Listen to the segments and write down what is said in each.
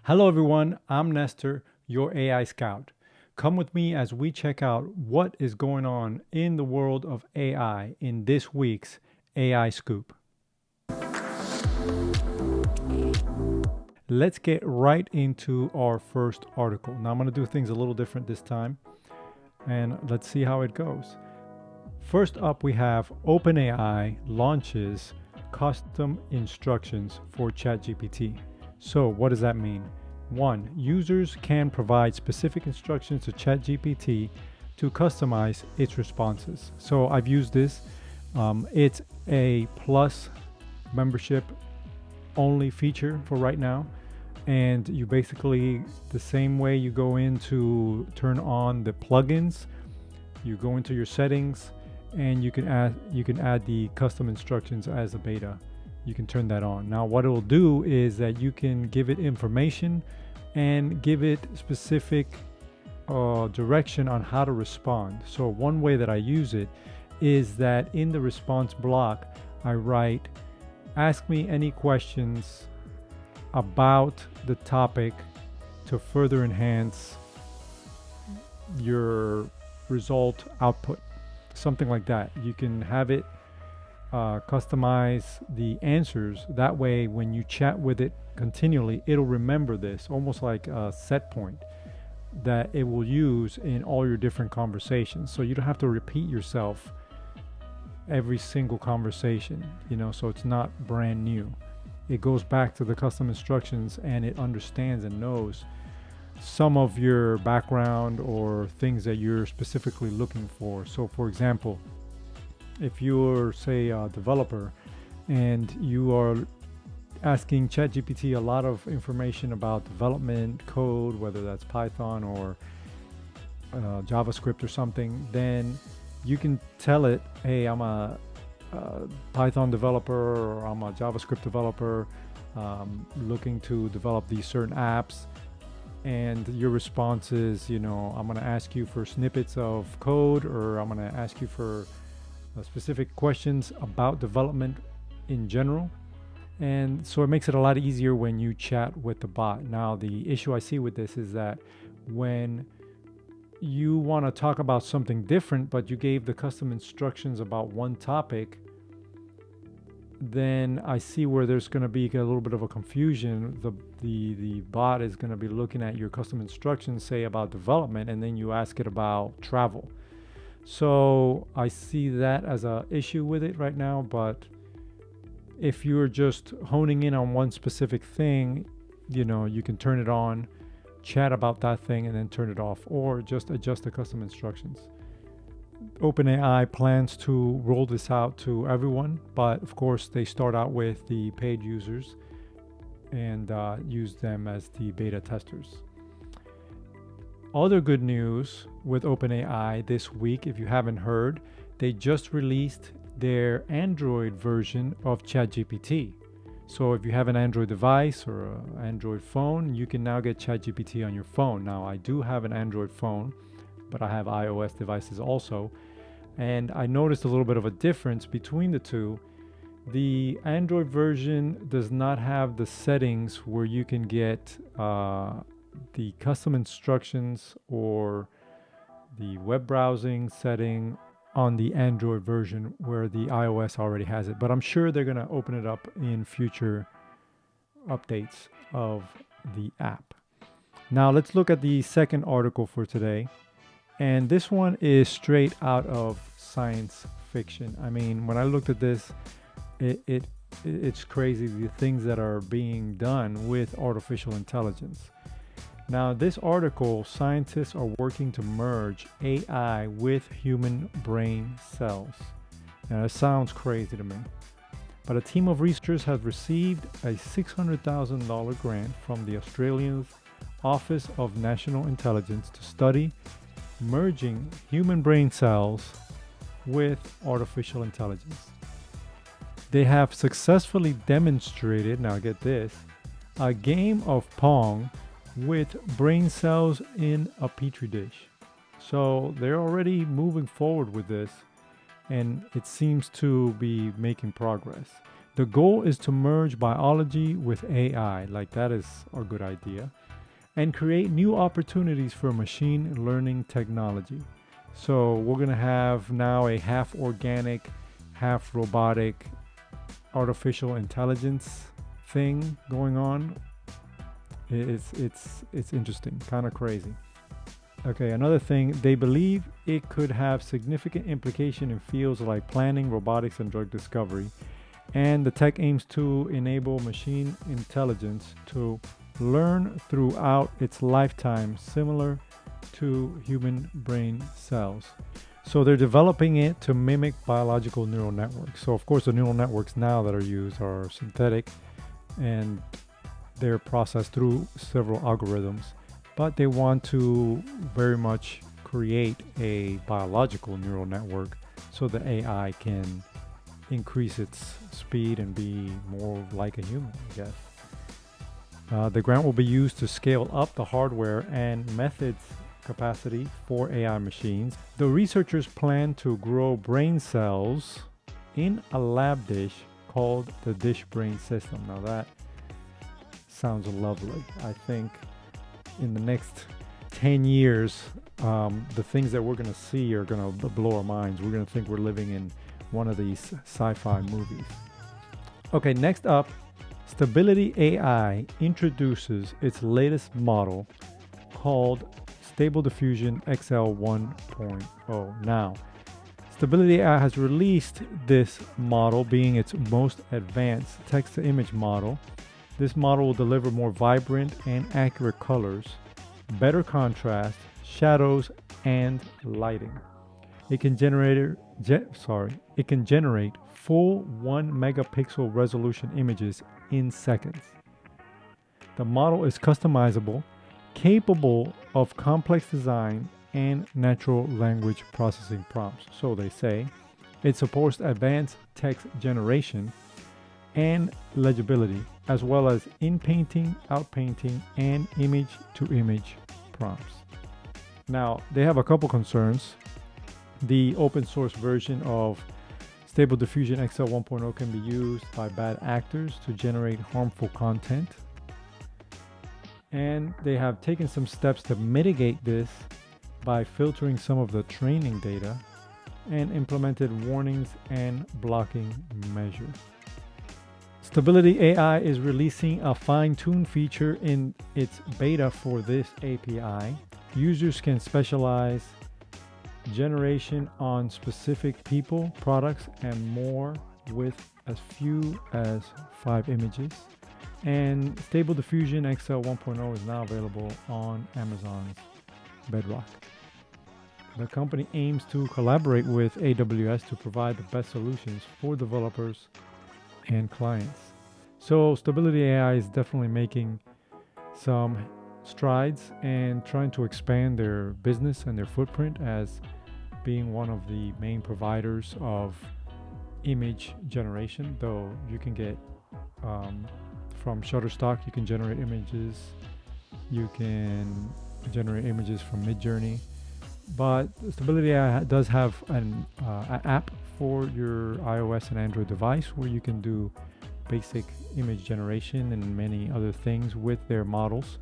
Hello, everyone. I'm Nestor, your AI scout. Come with me as we check out what is going on in the world of AI in this week's AI Scoop. Let's get right into our first article. Now, I'm going to do things a little different this time, and let's see how it goes. First up, we have OpenAI launches custom instructions for ChatGPT. So, what does that mean? One, users can provide specific instructions to ChatGPT to customize its responses. So, I've used this. It's a plus membership only feature for right now. And you basically, the same way you go in to turn on the plugins, you go into your settings and you can add the custom instructions as a beta. You can turn that on. Now what it will do is that you can give it information and give it specific direction on how to respond. So one way that I use it is that in the response block I write, ask me any questions about the topic to further enhance your result output. Something like that. You can have it customize the answers. That way, when you chat with it continually, it'll remember this, almost like a set point that it will use in all your different conversations. So you don't have to repeat yourself every single conversation, so it's not brand new. It goes back to the custom instructions and it understands and knows some of your background or things that you're specifically looking for. So for example, if you're say a developer and you are asking ChatGPT a lot of information about development code, whether that's Python or JavaScript or something, then you can tell it, hey, I'm a Python developer or I'm a JavaScript developer looking to develop these certain apps. And your response is, I'm going to ask you for snippets of code, or I'm going to ask you for specific questions about development in general. And so it makes it a lot easier when you chat with the bot. Now, the issue I see with this is that when you want to talk about something different, but you gave the custom instructions about one topic, then I see where there's going to be a little bit of a confusion. The bot is going to be looking at your custom instructions, say about development, and then you ask it about travel. So I see that as an issue with it right now. But if you're just honing in on one specific thing, you can turn it on, chat about that thing, and then turn it off, or just adjust the custom instructions. OpenAI plans to roll this out to everyone, but of course they start out with the paid users and use them as the beta testers. Other good news with OpenAI this week, if you haven't heard, they just released their Android version of ChatGPT. So if you have an Android device or an Android phone, you can now get ChatGPT on your phone. Now I do have an Android phone, but I have iOS devices also. And I noticed a little bit of a difference between the two. The Android version does not have the settings where you can get the custom instructions or the web browsing setting on the Android version, where the iOS already has it. But I'm sure they're going to open it up in future updates of the app. Now let's look at the second article for today. And this one is straight out of science fiction. I mean, when I looked at this, it's crazy the things that are being done with artificial intelligence. Now, this article, scientists are working to merge AI with human brain cells. Now, that sounds crazy to me. But a team of researchers has received a $600,000 grant from the Australian Office of National Intelligence to study merging human brain cells with artificial intelligence. They have successfully demonstrated, now get this, a game of Pong with brain cells in a petri dish. So they're already moving forward with this, and it seems to be making progress. The goal is to merge biology with AI, like that is a good idea, and create new opportunities for machine learning technology. So we're going to have now a half organic, half robotic artificial intelligence thing going on. It's interesting, kind of crazy. Okay, another thing, they believe it could have significant implication in fields like planning, robotics, and drug discovery. And the tech aims to enable machine intelligence to learn throughout its lifetime, similar to human brain cells. So they're developing it to mimic biological neural networks. So of course the neural networks now that are used are synthetic and they're processed through several algorithms, but they want to very much create a biological neural network so the AI can increase its speed and be more like a human, I guess. The grant will be used to scale up the hardware and methods capacity for AI machines. The researchers plan to grow brain cells in a lab dish called the dish brain system. Now that sounds lovely. I think in the next 10 years, the things that we're going to see are going to blow our minds. We're going to think we're living in one of these sci-fi movies. Okay, next up, Stability AI introduces its latest model called Stable Diffusion XL 1.0. Now, Stability AI has released this model, being its most advanced text-to-image model. This model will deliver more vibrant and accurate colors, better contrast, shadows, and lighting. It can generate full 1 megapixel resolution images in seconds. The model is customizable, capable of complex design and natural language processing prompts. So they say it supports advanced text generation and legibility, as well as in-painting, out-painting, and image-to-image prompts. Now, they have a couple concerns. The open source version of Stable Diffusion XL 1.0 can be used by bad actors to generate harmful content. And they have taken some steps to mitigate this by filtering some of the training data and implemented warnings and blocking measures. Stability AI is releasing a fine-tuned feature in its beta for this API. Users can specialize generation on specific people, products, and more with as few as 5 images. And Stable Diffusion XL 1.0 is now available on Amazon's Bedrock. The company aims to collaborate with AWS to provide the best solutions for developers and clients. So Stability AI is definitely making some strides and trying to expand their business and their footprint as being one of the main providers of image generation. Though you can get from Shutterstock, you can generate images. You can generate images from Midjourney. But Stability AI does have an app for your iOS and Android device where you can do basic image generation and many other things with their models.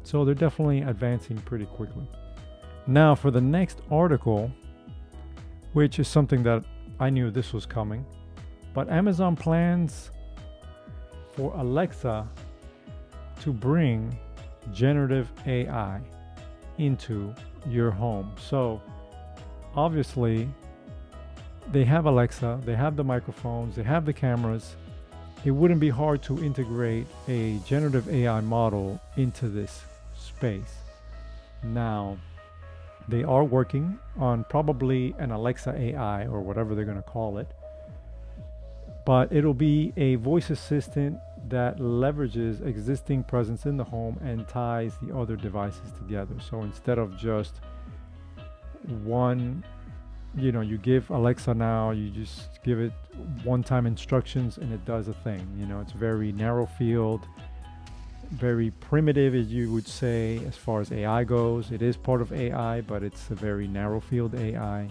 So they're definitely advancing pretty quickly. Now for the next article, which is something that I knew this was coming, but Amazon plans for Alexa to bring generative AI into your home. So obviously they have Alexa, they have the microphones, they have the cameras. It wouldn't be hard to integrate a generative AI model into this space. Now, they are working on probably an Alexa AI or whatever they're going to call it. But it'll be a voice assistant that leverages existing presence in the home and ties the other devices together. So instead of just one, you give Alexa now, you just give it one-time instructions and it does a thing. It's very narrow field, very primitive, as you would say, as far as AI goes. It is part of AI, but it's a very narrow field AI.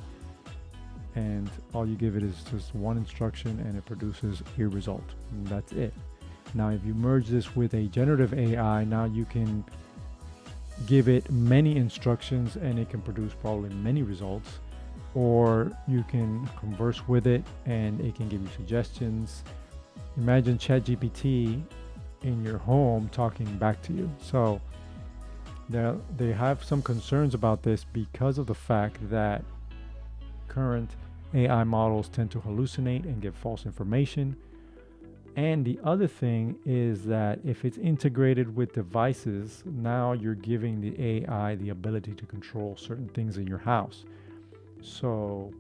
and all you give it is just one instruction and it produces a result, and that's it. Now if you merge this with a generative AI, now you can give it many instructions and it can produce probably many results, or you can converse with it and it can give you suggestions. Imagine ChatGPT in your home talking back to you. So they have some concerns about this because of the fact that current AI models tend to hallucinate and give false information. And the other thing is that if it's integrated with devices, now you're giving the AI the ability to control certain things in your house. So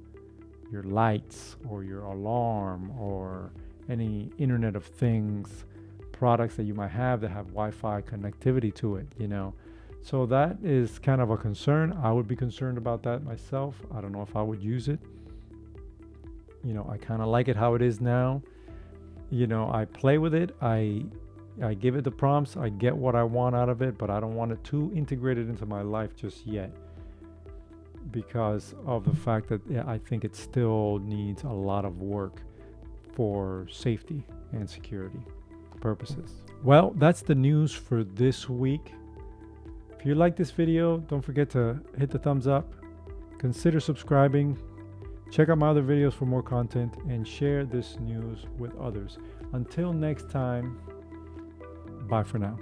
your lights or your alarm or any Internet of Things products that you might have that have Wi-Fi connectivity to it, So that is kind of a concern. I would be concerned about that myself. I don't know if I would use it. I kind of like it how it is now. I play with it. I give it the prompts. I get what I want out of it, but I don't want it too integrated into my life just yet, because of the fact that I think it still needs a lot of work for safety and security purposes. Well, that's the news for this week. If you like this video, don't forget to hit the thumbs up, consider subscribing, check out my other videos for more content, and share this news with others. Until next time, bye for now.